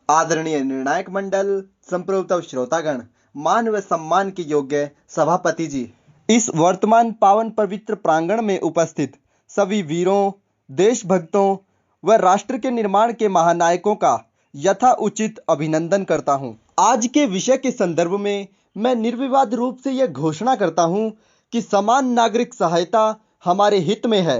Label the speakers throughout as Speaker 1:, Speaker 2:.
Speaker 1: आदरणीय निर्णायक मंडल, संप्रभुतव श्रोतागण, मान व सम्मान के योग्य सभापति जी, इस वर्तमान पावन पवित्र प्रांगण में उपस्थित सभी वीरों, देशभक्तों व राष्ट्र के निर्माण के महानायकों का यथा उचित अभिनंदन करता हूं। आज के विषय के संदर्भ में मैं निर्विवाद रूप से यह घोषणा करता हूं कि समान नागरिक सहायता हमारे हित में है।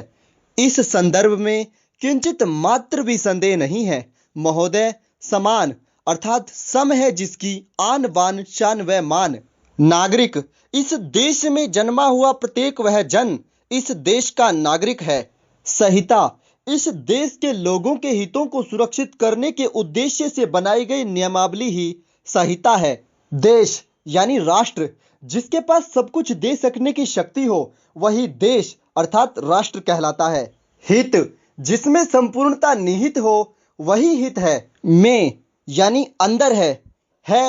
Speaker 1: इस संदर्भ में किंचित मात्र भी संदेह नहीं है। महोदय, समान अर्थात सम है जिसकी आन बान शान व मान। नागरिक, इस देश में जन्मा हुआ प्रत्येक वह जन इस देश का नागरिक है। संहिता, इस देश के लोगों के हितों को सुरक्षित करने के उद्देश्य से बनाई गई नियमावली ही संहिता है। देश यानी राष्ट्र, जिसके पास सब कुछ दे सकने की शक्ति हो वही देश अर्थात राष्ट्र कहलाता है। हित, जिसमें संपूर्णता निहित हो वही हित है। में यानी अंदर है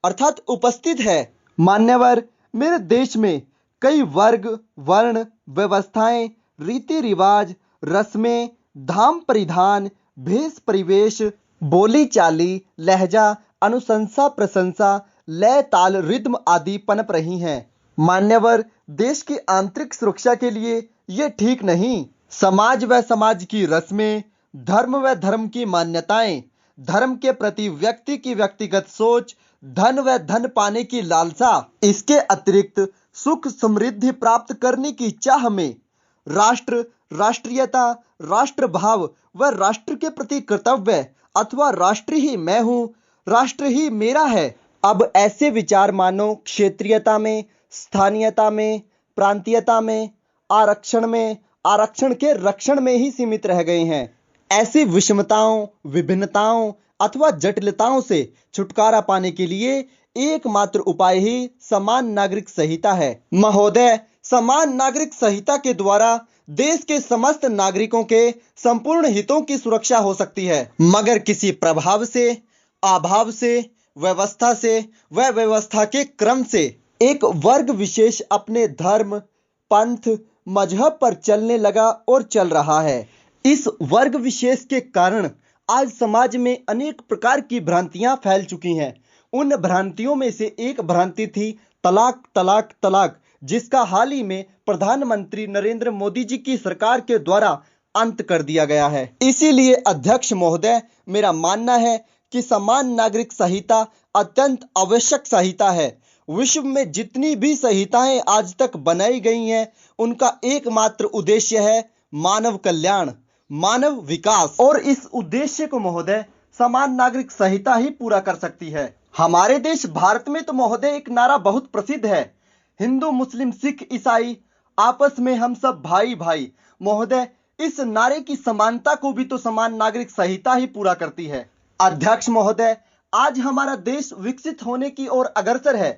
Speaker 1: अर्थात उपस्थित है। मान्यवर, मेरे देश में कई वर्ग, वर्ण, व्यवस्थाएं, रीति रिवाज, रस्में, धाम परिधान, भेष परिवेश, बोली चाली, लहजा, अनुशंसा प्रशंसा, लय ताल रिद्म आदि पनप रही हैं। मान्यवर, देश की आंतरिक सुरक्षा के लिए ये ठीक नहीं। समाज व समाज की रस्में, धर्म व धर्म की मान्यताएं, धर्म के प्रति व्यक्ति की व्यक्तिगत सोच, धन व धन पाने की लालसा, इसके अतिरिक्त सुख समृद्धि प्राप्त करने की चाह में राष्ट्र, राष्ट्रीयता, राष्ट्रभाव व राष्ट्र के प्रति कर्तव्य अथवा राष्ट्र ही मैं हूं, राष्ट्र ही मेरा है। अब ऐसे विचार मानो क्षेत्रीयता में, स्थानीयता में, प्रांतीयता में, आरक्षण के रक्षण में ही सीमित रह गए हैं। ऐसी विषमताओं, विभिन्नताओं अथवा जटिलताओं से छुटकारा पाने के लिए एकमात्र उपाय ही समान नागरिक संहिता है। महोदय, समान नागरिक संहिता के द्वारा देश के समस्त नागरिकों के संपूर्ण हितों की सुरक्षा हो सकती है, मगर किसी प्रभाव से, अभाव से, व्यवस्था से व व्यवस्था के क्रम से एक वर्ग विशेष अपने धर्म, पंथ, मजहब पर चलने लगा और चल रहा है। इस वर्ग विशेष के कारण आज समाज में अनेक प्रकार की भ्रांतियां फैल चुकी हैं। उन भ्रांतियों में से एक भ्रांति थी तलाक तलाक तलाक, जिसका हाल ही में प्रधानमंत्री नरेंद्र मोदी जी की सरकार के द्वारा अंत कर दिया गया है। इसीलिए अध्यक्ष महोदय, मेरा मानना है कि समान नागरिक संहिता अत्यंत आवश्यक संहिता है। विश्व में जितनी भी संहिताएं आज तक बनाई गई हैं, उनका एकमात्र उद्देश्य है मानव कल्याण, मानव विकास, और इस उद्देश्य को महोदय समान नागरिक संहिता ही पूरा कर सकती है। हमारे देश भारत में तो महोदय एक नारा बहुत प्रसिद्ध है, हिंदू मुस्लिम सिख ईसाई आपस में हम सब भाई भाई। महोदय, इस नारे की समानता को भी तो समान नागरिक संहिता ही पूरा करती है। अध्यक्ष महोदय, आज हमारा देश विकसित होने की ओर अग्रसर है,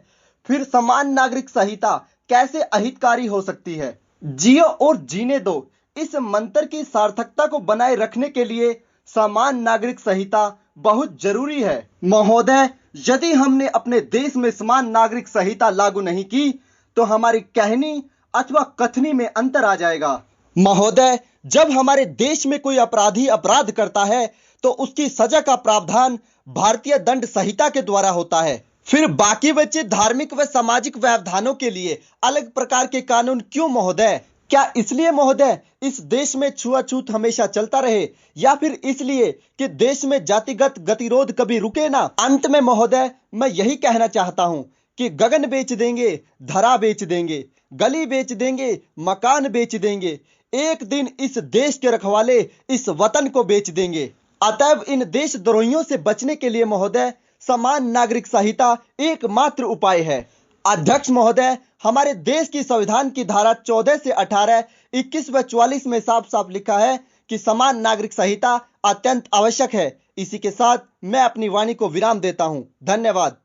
Speaker 1: फिर समान नागरिक संहिता कैसे अहितकारी हो सकती है? जियो और जीने दो, इस मंत्र की सार्थकता को बनाए रखने के लिए समान नागरिक संहिता बहुत जरूरी है। महोदय, यदि हमने अपने देश में समान नागरिक संहिता लागू नहीं की तो हमारी कहनी अथवा कथनी में अंतर आ जाएगा। महोदय, जब हमारे देश में कोई अपराधी अपराध करता है तो उसकी सजा का प्रावधान भारतीय दंड संहिता के द्वारा होता है। फिर बाकी बचे धार्मिक व सामाजिक व्यवधानों के लिए अलग प्रकार के कानून क्यों महोदय? क्या इसलिए महोदय इस देश में छुआछूत हमेशा चलता रहे, या फिर इसलिए कि देश में जातिगत गतिरोध कभी रुके ना? अंत में महोदय, मैं यही कहना चाहता हूं कि गगन बेच देंगे, धरा बेच देंगे, गली बेच देंगे, मकान बेच देंगे, एक दिन इस देश के रखवाले इस वतन को बेच देंगे। अतएव इन देशद्रोहियों से बचने के लिए महोदय समान नागरिक संहिता एकमात्र उपाय है। अध्यक्ष महोदय, हमारे देश की संविधान की धारा 14 से 18, 21 व 44 में साफ साफ लिखा है कि समान नागरिक संहिता अत्यंत आवश्यक है। इसी के साथ मैं अपनी वाणी को विराम देता हूं। धन्यवाद।